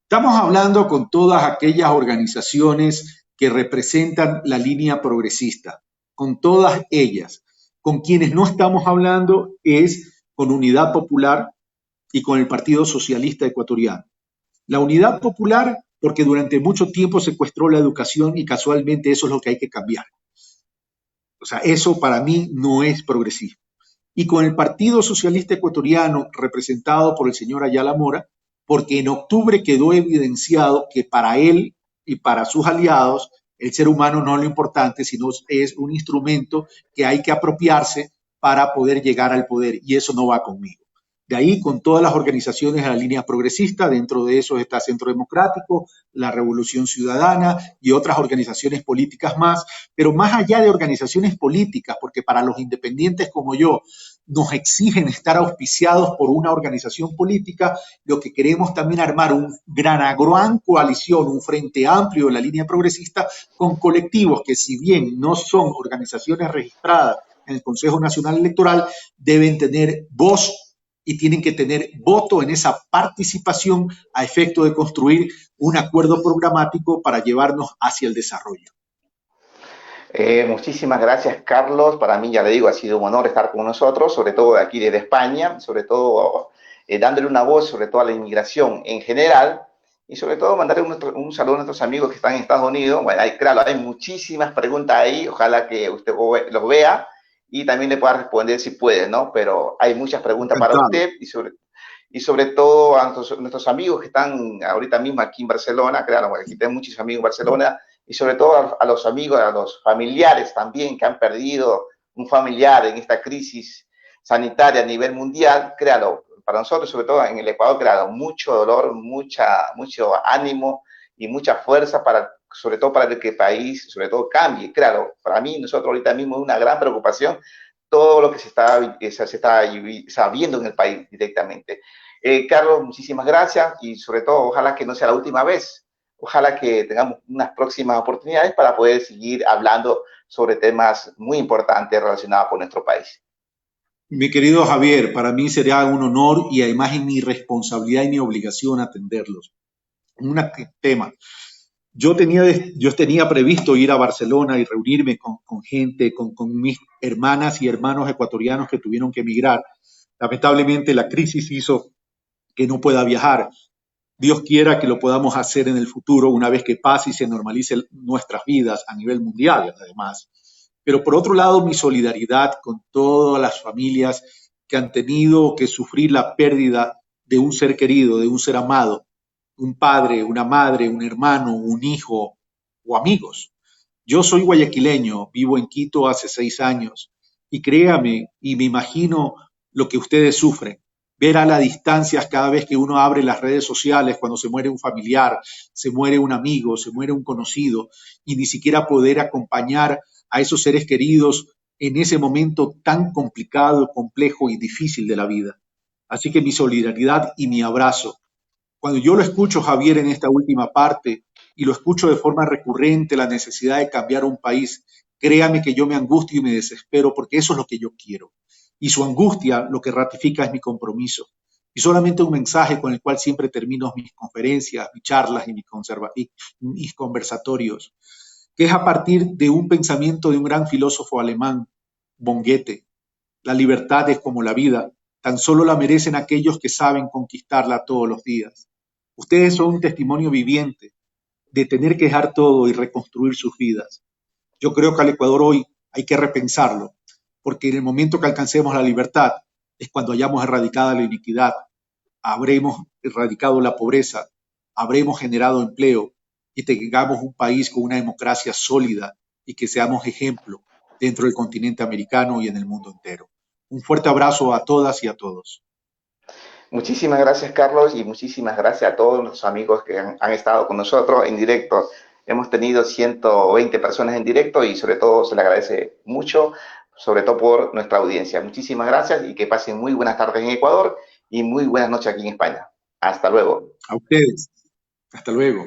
Estamos hablando con todas aquellas organizaciones que representan la línea progresista, con todas ellas. Con quienes no estamos hablando es con Unidad Popular y con el Partido Socialista Ecuatoriano. La Unidad Popular, porque durante mucho tiempo secuestró la educación y casualmente eso es lo que hay que cambiar. O sea, eso para mí no es progresismo. Y con el Partido Socialista Ecuatoriano, representado por el señor Ayala Mora, porque en octubre quedó evidenciado que para él y para sus aliados el ser humano no es lo importante, sino es un instrumento que hay que apropiarse para poder llegar al poder, y eso no va conmigo. De ahí, con todas las organizaciones de la línea progresista, dentro de eso está Centro Democrático, la Revolución Ciudadana y otras organizaciones políticas más, pero más allá de organizaciones políticas, porque para los independientes como yo, nos exigen estar auspiciados por una organización política, lo que queremos también armar una gran coalición, un frente amplio en la línea progresista con colectivos que si bien no son organizaciones registradas en el Consejo Nacional Electoral, deben tener voz y tienen que tener voto en esa participación a efecto de construir un acuerdo programático para llevarnos hacia el desarrollo. Muchísimas gracias, Carlos. Para mí, ya le digo, ha sido un honor estar con nosotros, sobre todo de aquí desde España, sobre todo dándole una voz, sobre todo a la inmigración en general, y sobre todo mandarle un saludo a nuestros amigos que están en Estados Unidos. Bueno, claro, hay muchísimas preguntas ahí, ojalá que usted los vea y también le pueda responder si puede, ¿no? Pero hay muchas preguntas para Encantado. usted y sobre todo a nuestros amigos que están ahorita mismo aquí en Barcelona, claro, aquí tenemos muchos amigos en Barcelona, y sobre todo a los amigos, a los familiares también que han perdido un familiar en esta crisis sanitaria a nivel mundial, créalo, para nosotros, sobre todo en el Ecuador, créalo, mucho dolor, mucho ánimo y mucha fuerza para, sobre todo para que el país, sobre todo, cambie. Créalo, para mí, nosotros ahorita mismo es una gran preocupación todo lo que se está viendo en el país directamente. Carlos, muchísimas gracias y sobre todo, ojalá que no sea la última vez. Ojalá que tengamos unas próximas oportunidades para poder seguir hablando sobre temas muy importantes relacionados con nuestro país. Mi querido Javier, para mí sería un honor y además es mi responsabilidad y mi obligación atenderlos. Un tema. Yo tenía previsto ir a Barcelona y reunirme con gente, con mis hermanas y hermanos ecuatorianos que tuvieron que emigrar. Lamentablemente la crisis hizo que no pueda viajar. Dios quiera que lo podamos hacer en el futuro una vez que pase y se normalicen nuestras vidas a nivel mundial, además. Pero por otro lado, mi solidaridad con todas las familias que han tenido que sufrir la pérdida de un ser querido, de un ser amado, un padre, una madre, un hermano, un hijo o amigos. Yo soy guayaquileño, vivo en Quito hace 6 años y créame y me imagino lo que ustedes sufren. Ver a la distancia cada vez que uno abre las redes sociales, cuando se muere un familiar, se muere un amigo, se muere un conocido, y ni siquiera poder acompañar a esos seres queridos en ese momento tan complicado, complejo y difícil de la vida. Así que mi solidaridad y mi abrazo. Cuando yo lo escucho, Javier, en esta última parte, y lo escucho de forma recurrente, la necesidad de cambiar un país, créame que yo me angustio y me desespero porque eso es lo que yo quiero. Y su angustia lo que ratifica es mi compromiso. Y solamente un mensaje con el cual siempre termino mis conferencias, mis charlas y mis conversatorios, que es a partir de un pensamiento de un gran filósofo alemán, von Goethe. La libertad es como la vida, Tan solo la merecen aquellos que saben conquistarla todos los días. Ustedes son un testimonio viviente de tener que dejar todo y reconstruir sus vidas. Yo creo que al Ecuador hoy hay que repensarlo, porque en el momento que alcancemos la libertad es cuando hayamos erradicado la iniquidad, habremos erradicado la pobreza, habremos generado empleo y tengamos un país con una democracia sólida y que seamos ejemplo dentro del continente americano y en el mundo entero. Un fuerte abrazo a todas y a todos. Muchísimas gracias, Carlos, y muchísimas gracias a todos los amigos que han estado con nosotros en directo. Hemos tenido 120 personas en directo y sobre todo se le agradece mucho, sobre todo por nuestra audiencia. Muchísimas gracias y que pasen muy buenas tardes en Ecuador y muy buenas noches aquí en España. Hasta luego. A ustedes. Hasta luego.